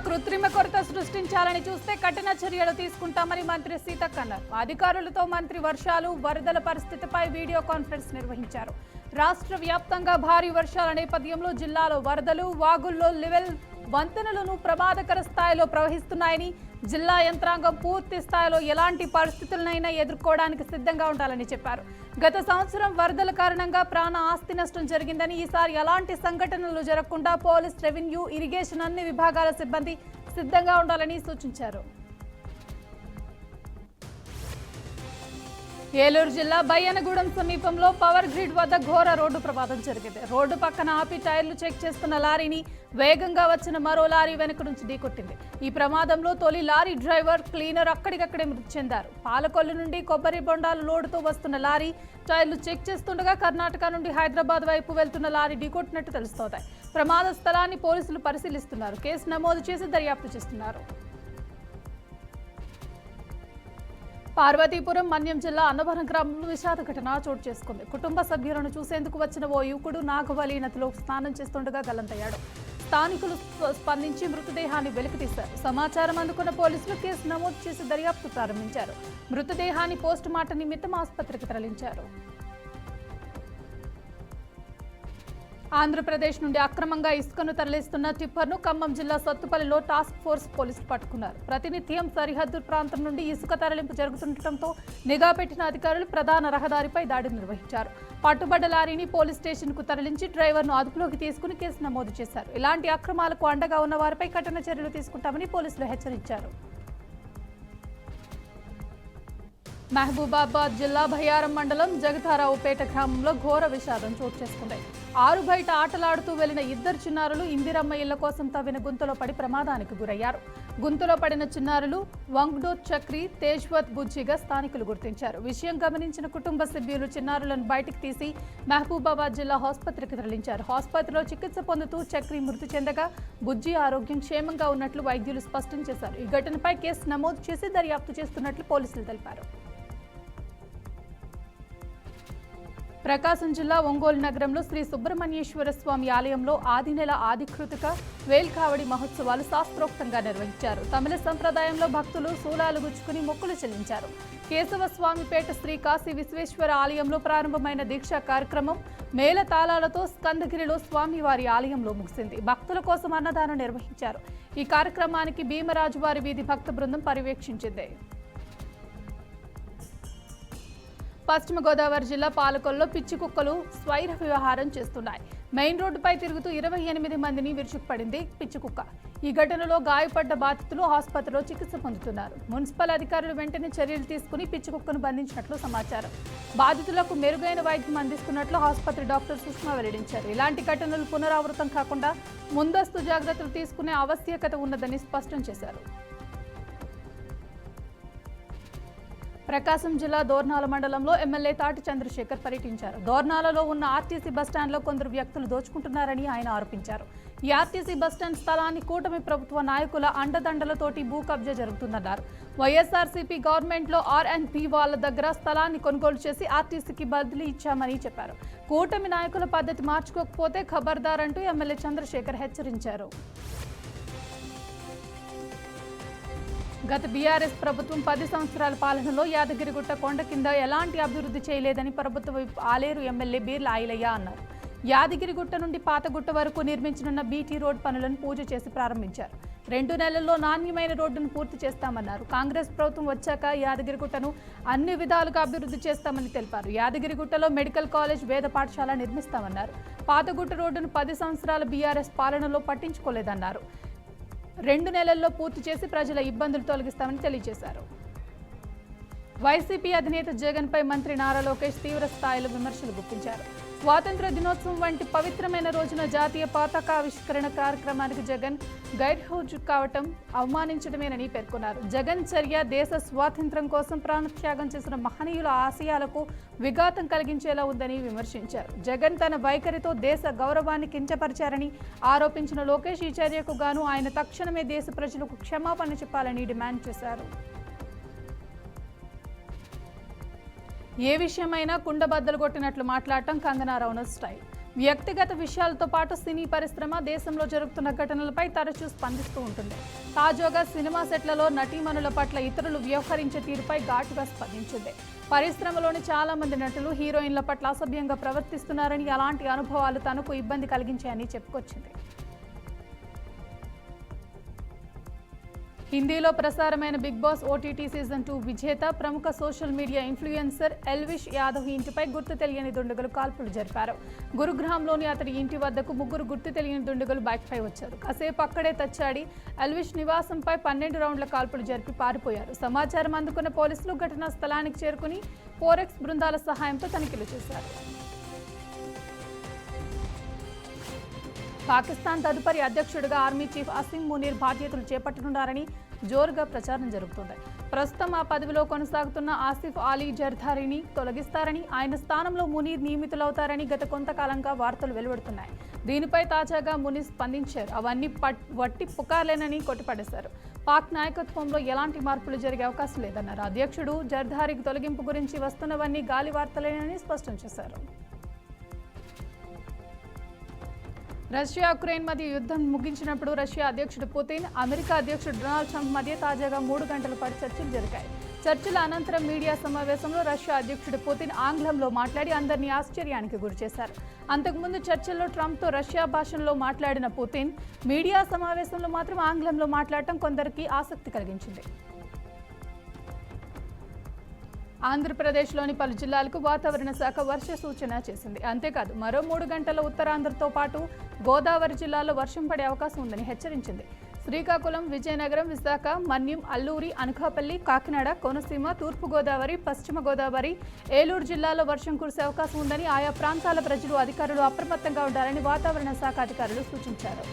కృత్రిమ కొరత సృష్టించాలని చూస్తే కఠిన చర్యలు తీసుకుంటామని మంత్రి సీతక్క అన్నారు. అధికారులతో మంత్రి వర్షాలు, వరదల పరిస్థితిపై వీడియో కాన్ఫరెన్స్ నిర్వహించారు. రాష్ట్ర వ్యాప్తంగా భారీ వర్షాల నేపథ్యంలో జిల్లాలో వరదలు, వాగుల్లో లెవెల్ వంతెనలను ప్రమాదకర స్థాయిలో ప్రవహిస్తున్నాయని, జిల్లా యంత్రాంగం పూర్తి స్థాయిలో ఎలాంటి పరిస్థితులనైనా ఎదుర్కోవడానికి సిద్ధంగా ఉండాలని చెప్పారు. గత సంవత్సరం వరదల కారణంగా ప్రాణ ఆస్తి నష్టం జరిగిందని, ఈసారి ఎలాంటి సంఘటనలు జరగకుండా పోలీస్, రెవెన్యూ, ఇరిగేషన్ అన్ని విభాగాల సిబ్బంది సిద్ధంగా ఉండాలని సూచించారు. ఏలూరు జిల్లా బయ్యనగూడెం సమీపంలో పవర్ గ్రిడ్ వద్ద ఘోర రోడ్డు ప్రమాదం జరిగింది. రోడ్డు పక్కన ఆపి టైర్లు చెక్ చేస్తున్న లారీని వేగంగా వచ్చిన మరో లారీ వెనుక నుంచి ఢీకొట్టింది. ఈ ప్రమాదంలో తొలి లారీ డ్రైవర్, క్లీనర్ అక్కడికక్కడే మృతి చెందారు. పాలకొల్లు నుండి కొబ్బరి బొండాలు లోడుతో వస్తున్న లారీ టైర్లు చెక్ చేస్తుండగా కర్ణాటక నుండి హైదరాబాద్ వైపు వెళ్తున్న లారీ ఢీకొట్టినట్టు తెలుస్తోంది. ప్రమాద స్థలాన్ని పోలీసులు పరిశీలిస్తున్నారు. కేసు నమోదు చేసి దర్యాప్తు చేస్తున్నారు. పార్వతీపురం మన్యం జిల్లా అన్నవరం గ్రామంలో విషాద ఘటన చోటు చేసుకుంది. కుటుంబ సభ్యులను చూసేందుకు వచ్చిన ఓ యువకుడు నాగవలి నదిలో స్నానం చేస్తుండగా గల్లంతయ్యాడు. స్థానికులు స్పందించి మృతదేహాన్ని వెలికితీశారు. సమాచారం అందుకున్న పోలీసులు కేసు నమోదు చేసి దర్యాప్తు ప్రారంభించారు. మృతదేహాన్ని పోస్టుమార్టం నిమిత్తం ఆసుపత్రికి తరలించారు. ఆంధ్రప్రదేశ్ నుండి అక్రమంగా ఇసుకను తరలిస్తున్న టిప్పర్ను ఖమ్మం జిల్లా సత్తుపల్లిలో టాస్క్ ఫోర్స్ పోలీసులు పట్టుకున్నారు. ప్రతినిత్యం సరిహద్దు ప్రాంతం నుండి ఇసుక తరలింపు జరుగుతుండటంతో నిఘా పెట్టిన అధికారులు ప్రధాన రహదారిపై దాడి నిర్వహించారు. పట్టుబడ్డ లారీని పోలీస్ స్టేషన్కు తరలించి డ్రైవర్ను అదుపులోకి తీసుకుని కేసు నమోదు చేశారు. ఇలాంటి అక్రమాలకు అండగా ఉన్న వారిపై కఠిన చర్యలు తీసుకుంటామని పోలీసులు హెచ్చరించారు. మహబూబాబాద్ జిల్లా భయారం మండలం జగతారావుపేట గ్రామంలో ఘోర విషాదం చోటు చేసుకుంది. ఆరు బయట ఆటలాడుతూ వెళ్లిన ఇద్దరు చిన్నారులు ఇందిరమ్మ ఇళ్ల కోసం తవ్విన గుంతలో పడి ప్రమాదానికి గురయ్యారు. గుంతలో పడిన చిన్నారులు వంగ్డోత్ చక్రి, తేజ్వత్ బుజ్జిగా స్థానికులు గుర్తించారు. విషయం గమనించిన కుటుంబ సభ్యులు చిన్నారులను బయటికి తీసి మహబూబాబాద్ జిల్లా ఆసుపత్రికి తరలించారు. ఆసుపత్రిలో చికిత్స పొందుతూ చక్రి మృతి చెందగా బుజ్జి ఆరోగ్యం క్షేమంగా ఉన్నట్లు వైద్యులు స్పష్టం చేశారు. ఈ ఘటనపై కేసు నమోదు చేసి దర్యాప్తు చేస్తున్నట్లు పోలీసులు తెలిపారు. ప్రకాశం జిల్లా ఒంగోలు నగరంలో శ్రీ సుబ్రహ్మణ్యేశ్వర స్వామి ఆలయంలో ఆది నెల ఆదికృతిక వేల్కావడి మహోత్సవాలు శాస్త్రోక్తంగా నిర్వహించారు. తమిళ సంప్రదాయంలో భక్తులు శూలాలు గుచ్చుకుని మొక్కులు చెల్లించారు. కేశవస్వామిపేట శ్రీ కాశీ విశ్వేశ్వర ఆలయంలో ప్రారంభమైన దీక్షా కార్యక్రమం మేళ తాళాలతో స్కందగిరిలో స్వామివారి ఆలయంలో ముగిసింది. భక్తుల కోసం అన్నదానం నిర్వహించారు. ఈ కార్యక్రమానికి భీమరాజువారి వీధి భక్త బృందం పర్యవేక్షించింది. పశ్చిమ గోదావరి జిల్లా పాలకొల్లో పిచ్చి కుక్కలు స్వైర వ్యవహారం చేస్తున్నాయి. మెయిన్ రోడ్డుపై తిరుగుతూ 28 మందిని విరుచుకుపడింది పిచ్చి కుక్క. ఈ ఘటనలో గాయపడ్డ బాధితులు ఆసుపత్రిలో చికిత్స పొందుతున్నారు. మున్సిపల్ అధికారులు వెంటనే చర్యలు తీసుకుని పిచ్చి కుక్కను బంధించినట్లు సమాచారం. బాధితులకు మెరుగైన వైద్యం అందిస్తున్నట్లు ఆసుపత్రి డాక్టర్ సుష్మా వెల్లడించారు. ఇలాంటి ఘటనలు పునరావృతం కాకుండా ముందస్తు జాగ్రత్తలు తీసుకునే ఆవశ్యకత ఉన్నదని స్పష్టం చేశారు. ప్రకాశం జిల్లా దోర్నాల మండలంలో ఎమ్మెల్యే తాటి చంద్రశేఖర్ పర్యటించారు. దోర్నాలలో ఉన్న ఆర్టీసీ బస్టాండ్లో కొందరు వ్యక్తులు దోచుకుంటున్నారని ఆయన ఆరోపించారు. ఈ ఆర్టీసీ బస్టాండ్ స్థలాన్ని కూటమి ప్రభుత్వ నాయకుల అండదండలతోటి భూ కబ్జా జరుగుతుందన్నారు. వైఎస్ఆర్సీపీ గవర్నమెంట్లో ఆర్ఎండ్బి వాళ్ళ దగ్గర స్థలాన్ని కొనుగోలు చేసి ఆర్టీసీకి బదిలీ ఇచ్చామని చెప్పారు. కూటమి నాయకుల పద్ధతి మార్చుకోకపోతే ఖబర్దార్ అంటూ ఎమ్మెల్యే చంద్రశేఖర్ హెచ్చరించారు. గత బీఆర్ఎస్ ప్రభుత్వం 10 సంవత్సరాల పాలనలో యాదగిరిగుట్ట కొండ కింద ఎలాంటి అభివృద్ధి చేయలేదని ప్రభుత్వ ఆలేరు ఎమ్మెల్యే బీర్ల ఐలయ్య అన్నారు. యాదగిరిగుట్ట నుండి పాతగుట్ట వరకు నిర్మించనున్న బీటీ రోడ్ పనులను పూజ చేసి ప్రారంభించారు. 2 నెలల్లో నాణ్యమైన రోడ్డును పూర్తి చేస్తామన్నారు. కాంగ్రెస్ ప్రభుత్వం వచ్చాక యాదగిరిగుట్టను అన్ని విధాలుగా అభివృద్ధి చేస్తామని తెలిపారు. యాదగిరిగుట్టలో మెడికల్ కాలేజ్, వేద పాఠశాల నిర్మిస్తామన్నారు. పాతగుట్ట రోడ్డును 10 సంవత్సరాల బీఆర్ఎస్ పాలనలో పట్టించుకోలేదన్నారు. 2 నెలల్లో పూర్తి చేసి ప్రజల ఇబ్బందులు తొలగిస్తామని తెలియజేశారు. వైసీపీ అధినేత జగన్ పై మంత్రి నారా లోకేష్ తీవ్ర స్థాయిలో విమర్శలు గుప్పించారు. స్వాతంత్ర దినోత్సవం వంటి పవిత్రమైన రోజున జాతీయ పతాకావిష్కరణ కార్యక్రమానికి జగన్ గైర్హాజరు కావటం అవమానించడమేనని పేర్కొన్నారు. జగన్ చర్య దేశ స్వాతంత్ర్యం కోసం ప్రాణత్యాగం చేసిన మహనీయుల ఆశయాలకు విఘాతం కలిగించేలా ఉందని విమర్శించారు. జగన్ తన వైఖరితో దేశ గౌరవాన్ని కించపరిచారని ఆరోపించిన లోకేష్ ఈ చర్యకు గాను ఆయన తక్షణమే దేశ ప్రజలకు క్షమాపణ చెప్పాలని డిమాండ్ చేశారు. ఏ విషయమైనా కుండబద్దలు కొట్టినట్లు మాట్లాడటం కంగనా రనౌత్ స్టైల్. వ్యక్తిగత విషయాలతో పాటు సినీ పరిశ్రమ దేశంలో జరుగుతున్న ఘటనలపై తరచూ స్పందిస్తూ ఉంటుంది. తాజాగా సినిమా సెట్లలో నటీమణుల పట్ల ఇతరులు వ్యవహరించే తీరుపై ఘాటుగా స్పందించింది. పరిశ్రమలోని చాలా మంది నటులు హీరోయిన్ల పట్ల అసభ్యంగా ప్రవర్తిస్తున్నారని, అలాంటి అనుభవాలు తనకు ఇబ్బంది కలిగించాయని చెప్పుకొచ్చింది. హిందీలో ప్రసారమైన బిగ్ బాస్ ఓటీటీ సీజన్ 2 విజేత ప్రముఖ social media influencer Elvish Yadav ఇంటిపై గుర్తు తెలియని దుండగులు కాల్పులు జరిపారు. గురుగ్రామ్లోని అతడి ఇంటి వద్దకు ముగ్గురు గుర్తు తెలియని దుండగులు బైక్పై వచ్చారు. కాసేపు అక్కడే తచ్చాడి ఎల్విష్ నివాసంపై 12 రౌండ్ల కాల్పులు జరిపి పారిపోయారు. సమాచారం అందుకున్న పోలీసులు ఘటనా స్థలానికి చేరుకుని ఫోరెక్స్ బృందాల సహాయంతో తనిఖీలు చేశారు. పాకిస్తాన్ తదుపరి అధ్యక్షుడిగా ఆర్మీ చీఫ్ అసీం మునీర్ బాధ్యతలు చేపట్టనున్నారని జోరుగా ప్రచారం జరుగుతోంది. ప్రస్తుతం ఆ పదవిలో కొనసాగుతున్న ఆసిఫ్ అలీ జర్దారీని తొలగిస్తారని, ఆయన స్థానంలో మునీర్ నియమితులవుతారని గత కొంతకాలంగా వార్తలు వెలువడుతున్నాయి. దీనిపై తాజాగా మునీర్ స్పందించారు. అవన్నీ వట్టి పుకార్లేనని కొట్టిపడేశారు. పాక్ నాయకత్వంలో ఎలాంటి మార్పులు జరిగే అవకాశం లేదన్నారు. అధ్యక్షుడు జర్దారీకి తొలగింపు గురించి వస్తున్నవన్నీ గాలి వార్తలేనని స్పష్టం చేశారు. రష్యా ఉక్రెయిన్ మధ్య యుద్ధం ముగించినప్పుడు రష్యా అధ్యక్షుడు పుతిన్, అమెరికా అధ్యక్షుడు డొనాల్డ్ ట్రంప్ మధ్య తాజాగా 3 గంటల పాటు చర్చలు జరిగాయి. చర్చల అనంతరం మీడియా సమావేశంలో రష్యా అధ్యక్షుడు పుతిన్ ఆంగ్లంలో మాట్లాడి అందరినీ ఆశ్చర్యానికి గురిచేశారు. అంతకుముందు చర్చల్లో ట్రంప్తో రష్యా భాషలో మాట్లాడిన పుతిన్ మీడియా సమావేశంలో మాత్రం ఆంగ్లంలో మాట్లాడటం కొందరికి ఆసక్తి కలిగించింది. ఆంధ్రప్రదేశ్లోని పలు జిల్లాలకు వాతావరణ శాఖ వర్ష సూచన చేసింది. అంతేకాదు మరో 3 గంటల ఉత్తరాంధ్రతో పాటు గోదావరి జిల్లాలో వర్షం పడే అవకాశం ఉందని హెచ్చరించింది. శ్రీకాకుళం, విజయనగరం, విశాఖ, మన్యం, అల్లూరి, అనకాపల్లి, కాకినాడ, కోనసీమ, తూర్పుగోదావరి, పశ్చిమ గోదావరి, ఏలూరు జిల్లాలో వర్షం కురిసే అవకాశం ఉందని ఆయా ప్రాంతాల ప్రజలు, అధికారులు అప్రమత్తంగా ఉండాలని వాతావరణ శాఖ అధికారులు సూచించారు.